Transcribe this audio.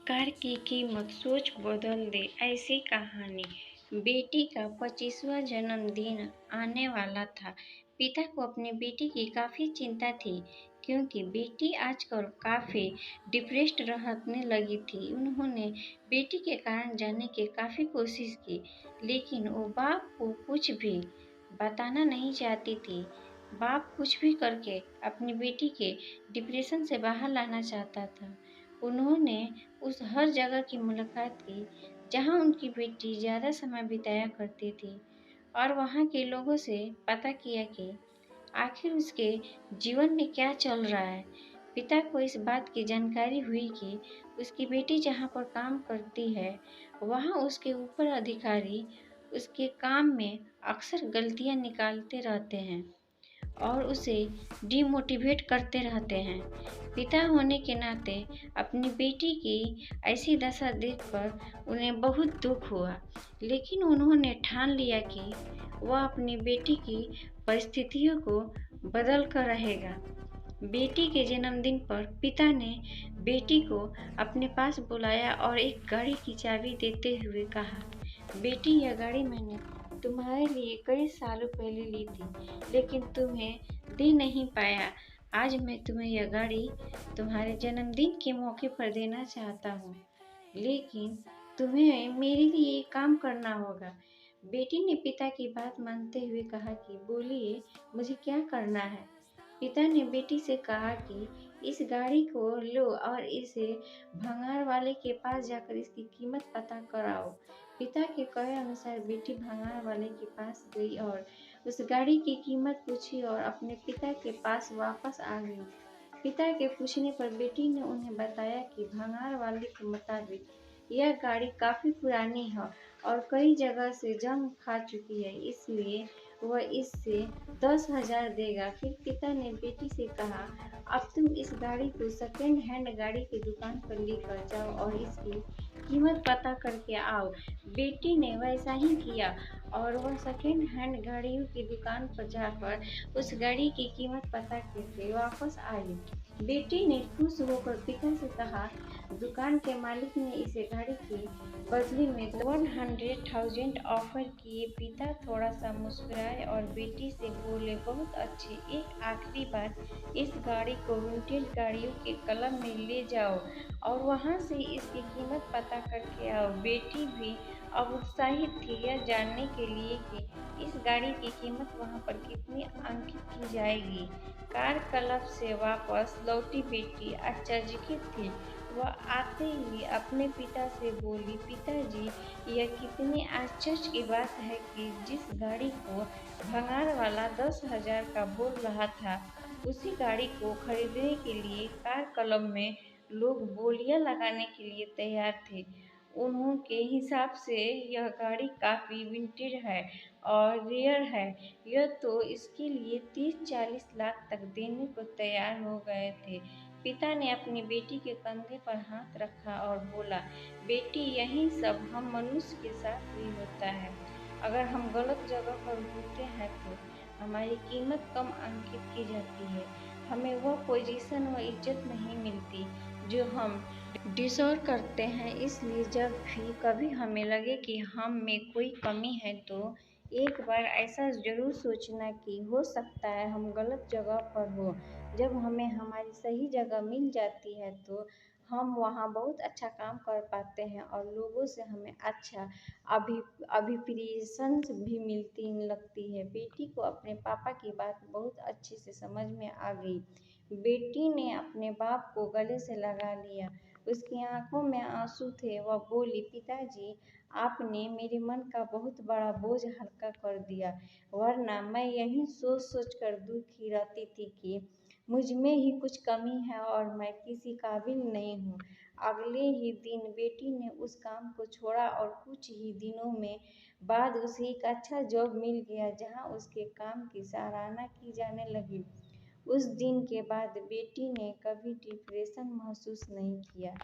Car की कीमत सोच बदल दे ऐसी कहानी। बेटी का 25वां जन्मदिन आने वाला था। पिता को अपनी बेटी की काफी चिंता थी क्योंकि बेटी आजकल काफी डिप्रेस्ड रहने लगी थी। उन्होंने बेटी के कारण जानने की काफी कोशिश की, लेकिन वो बाप को कुछ भी बताना नहीं चाहती थी। बाप कुछ भी करके अपनी बेटी के डिप्रेशन से बाहर लाना चाहता था। उन्होंने उस हर जगह की मुलाकात की जहां उनकी बेटी ज़्यादा समय बिताया करती थी और वहां के लोगों से पता किया कि आखिर उसके जीवन में क्या चल रहा है। पिता को इस बात की जानकारी हुई कि उसकी बेटी जहां पर काम करती है वहां उसके ऊपर अधिकारी उसके काम में अक्सर गलतियां निकालते रहते हैं और उसे डिमोटिवेट करते रहते हैं। पिता होने के नाते अपनी बेटी की ऐसी दशा देखकर उन्हें बहुत दुख हुआ, लेकिन उन्होंने ठान लिया कि वह अपनी बेटी की परिस्थितियों को बदल कर रहेगा। बेटी के जन्मदिन पर पिता ने बेटी को अपने पास बुलाया और एक गाड़ी की चाबी देते हुए कहा, बेटी, यह गाड़ी मैंने तुम्हारे लिए कई सालों पहले ली थी, लेकिन तुम्हें दे नहीं पाया। आज मैं तुम्हें यह गाड़ी तुम्हारे जन्मदिन के मौके पर देना चाहता हूँ, लेकिन तुम्हें मेरे लिए एक काम करना होगा। बेटी ने पिता की बात मानते हुए कहा कि बोलिए, मुझे क्या करना है। पिता ने बेटी से कहा कि इस गाड़ी को लो और इसे भंगार वाले के पास जाकर इसकी कीमत पता कराओ। पिता के कहे अनुसार बेटी भंगार वाले के पास गई और उस गाड़ी की कीमत पूछी और अपने पिता के पास वापस आ गई। पिता के पूछने पर बेटी ने उन्हें बताया कि भंगार वाले के मुताबिक यह गाड़ी काफी पुरानी है और कई जगह से जंग खा चुकी है, इसलिए वह इससे 10,000 देगा। फिर पिता ने बेटी से कहा, अब तुम इस गाड़ी को सेकेंड हैंड गाड़ी की दुकान पर लेकर जाओ और इसकी कीमत पता करके आओ। बेटी ने वैसा ही किया और वह सेकेंड हैंड गाड़ियों की दुकान पर जाकर उस गाड़ी की कीमत पता करके वापस आई। बेटी ने खुश होकर पिता से कहा, दुकान के मालिक ने इसे गाड़ी की बदले में 100,000 ऑफर किए। पिता थोड़ा सा मुस्कुराए और बेटी से बोले, बहुत अच्छे, एक आखिरी बात, इस गाड़ी को विंटेज गाड़ियों के क्लब में ले जाओ और वहां से इसकी कीमत पता करके आओ। बेटी भी अब उत्साहित थी यह जानने के लिए कि इस गाड़ी की कीमत वहां पर कितनी अंकित की जाएगी। कार क्लब से वापस लौटी बेटी आश्चर्यचकित थी। वह आते ही अपने पिता से बोली, पिताजी, यह कितनी आश्चर्य की बात है कि जिस गाड़ी को भंगार वाला 10,000 का बोल रहा था, उसी गाड़ी को खरीदने के लिए कार क्लब में लोग बोलियां लगाने के लिए तैयार थे। उनके हिसाब से यह गाड़ी काफी विंटेज है और रेयर है। यह तो इसके लिए 30-40 लाख तक देने को तैयार हो गए थे। पिता ने अपनी बेटी के कंधे पर हाथ रखा और बोला, बेटी, यही सब हम मनुष्य के साथ भी होता है। अगर हम गलत जगह पर होते हैं तो हमारी कीमत कम अंकित की जाती है। हमें वह पोजीशन व इज्जत नहीं मिलती जो हम डिजर्व करते हैं। इसलिए जब भी कभी हमें लगे कि हम में कोई कमी है तो एक बार ऐसा जरूर सोचना कि हो सकता है हम गलत जगह पर हो। जब हमें हमारी सही जगह मिल जाती है तो हम वहाँ बहुत अच्छा काम कर पाते हैं और लोगों से हमें अच्छा अभिप्रेशन भी मिलती लगती है। बेटी को अपने पापा की बात बहुत अच्छे से समझ में आ गई। बेटी ने अपने बाप को गले से लगा लिया। उसकी आंखों में आंसू थे। वह बोली, पिताजी, आपने मेरे मन का बहुत बड़ा बोझ हल्का कर दिया, वरना मैं यही सोच सोच कर दुखी रहती थी कि मुझ में ही कुछ कमी है और मैं किसी काबिल नहीं हूँ। अगले ही दिन बेटी ने उस काम को छोड़ा और कुछ ही दिनों में बाद उसे एक अच्छा जॉब मिल गया जहाँ उसके काम की सराहना की जाने लगी। उस दिन के बाद बेटी ने कभी डिप्रेशन महसूस नहीं किया।